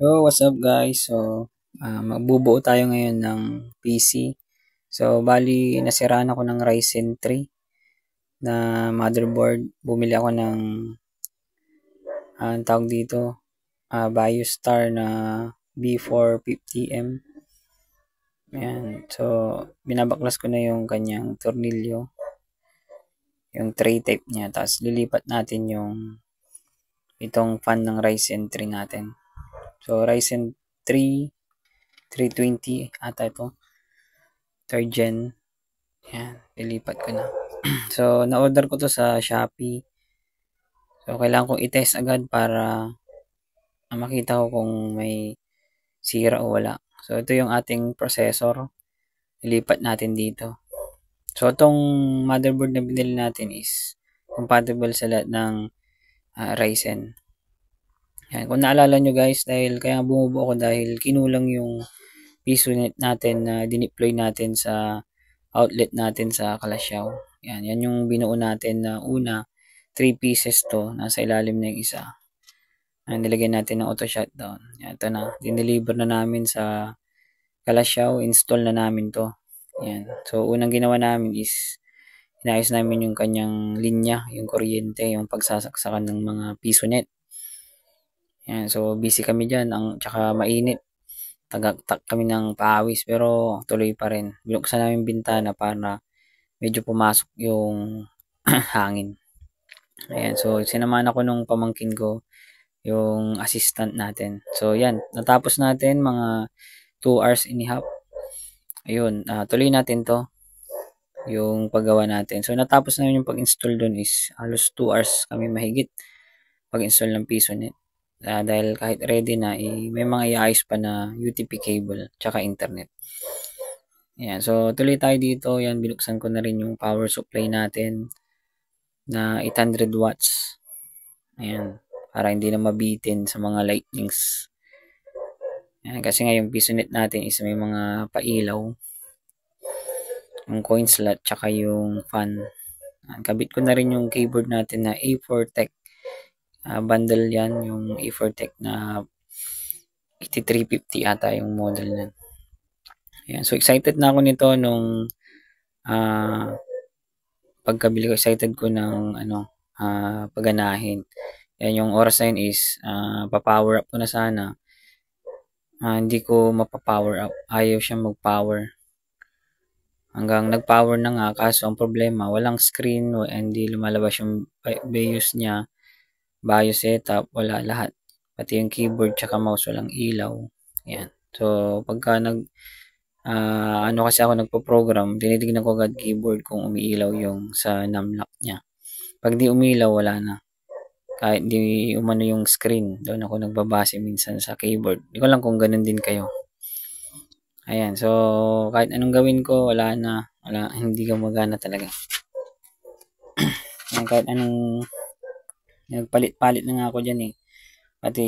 So, what's up guys? So, magbubuo tayo ngayon ng PC. So, bali, nasiraan ako ng Ryzen 3 na motherboard. Bumili ako ng, ang tawag dito, BioStar na B450M. Ayan. So, binabaklas ko na yung kanyang tornilyo, yung tray type niya. Tapos, lilipat natin yung itong fan ng Ryzen 3 natin. So, Ryzen 3 320 ata ito. Third gen. Yan, ilipat ko na. So, na-order ko to sa Shopee. So, kailangan kong i-test agad para makita ko kung may sira o wala. So, ito yung ating processor. Ilipat natin dito. So, itong motherboard na binili natin is compatible sa lahat ng Ryzen. Yan. Kung naalala nyo guys, dahil kaya bumubuo ako dahil kinulang yung piso natin na dineploy natin sa outlet natin sa Kalasyaw. Yan yung binuo natin na una, 3 pieces to, nasa ilalim na yung isa. Nilagyan natin ng auto shutdown. Yan, ito na, dineliver na namin sa Kalasyaw, install na namin to. Yan. So, unang ginawa namin is, inayos namin yung kanyang linya, yung kuryente, yung pagsasaksakan ng mga piso net. Yan, so busy kami dyan, tsaka mainit. Tagaktak kami ng pawis pero tuloy pa rin. Binuksan namin bintana para medyo pumasok yung hangin. Ayan, so sinamahan ako nung pamangkin ko, yung assistant natin. So yan, natapos natin mga 2 hours and a half. Ayun, tuloy natin to, yung paggawa natin. So natapos namin yung pag-install dun is halos 2 hours kami mahigit pag-install ng PisoNet. Dahil kahit ready na, may mga iayos pa na UTP cable tsaka internet. Ayan, so tuloy tayo dito. Yan, binuksan ko na rin yung power supply natin na 800 watts. Ayan, para hindi na mabitin sa mga lightnings. Ayan, kasi nga yung PisoNet natin is may mga pailaw. Yung coin slot tsaka yung fan. Ayan, kabit ko na rin yung keyboard natin na A4 Tech. Bundle yan, yung A4 Tech na 8350 ata yung model na. Ayan, so excited na ako nito nung pagkabili ko, excited ko ng paganahin. Yan yung oras na yun is pa-power up ko na sana. Hindi ko mapa-power up. Ayaw siya mag-power. Hanggang nag-power na nga, kaso ang problema, walang screen, hindi lumalabas yung BIOS niya. BIOS setup, wala lahat. Pati yung keyboard tsaka mouse, walang ilaw. Yan. So, pagka kasi ako nagpo-program, tinitignan ko agad keyboard kung umiilaw yung sa numlock niya. Pag di umilaw, wala na. Kahit di umano yung screen, doon ako nagbabase minsan sa keyboard. Di ko lang kung ganun din kayo. Ayan, so kahit anong gawin ko, wala na. Hindi gumagana talaga. Ayan, kahit anong nagpalit-palit na nga ako dyan eh. Pati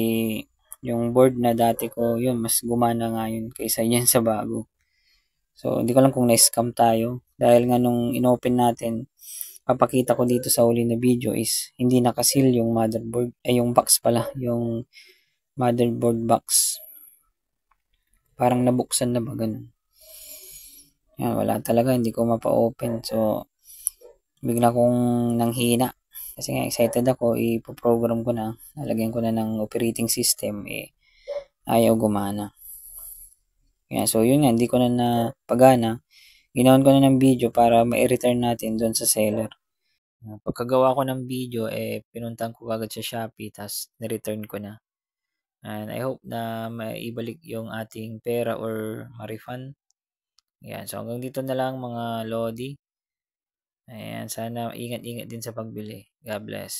yung board na dati ko, yun, mas gumana nga yun kaysa yan sa bago. So, hindi ko lang kung na-scam tayo. Dahil nga nung inopen natin, papakita ko dito sa huli na video is hindi nakasil yung motherboard, yung box pala, yung motherboard box. Parang nabuksan na ba, ganun. Yan, wala talaga, hindi ko mapa-open. So, bigla kong nanghina. Kasi nga excited ako, ipoprogram ko na, nalagyan ko na ng operating system, ayaw gumana. Yan, so yun nga, hindi ko na napagana. Ginawan ko na ng video para ma-return natin doon sa seller. Pagkagawa ko ng video, pinuntan ko agad sa Shopee, tapos na-return ko na. And I hope na maibalik yung ating pera or ma-refund. Ayan, so hanggang dito na lang mga Lodi. Ayan, sana ingat-ingat din sa pagbili. God bless.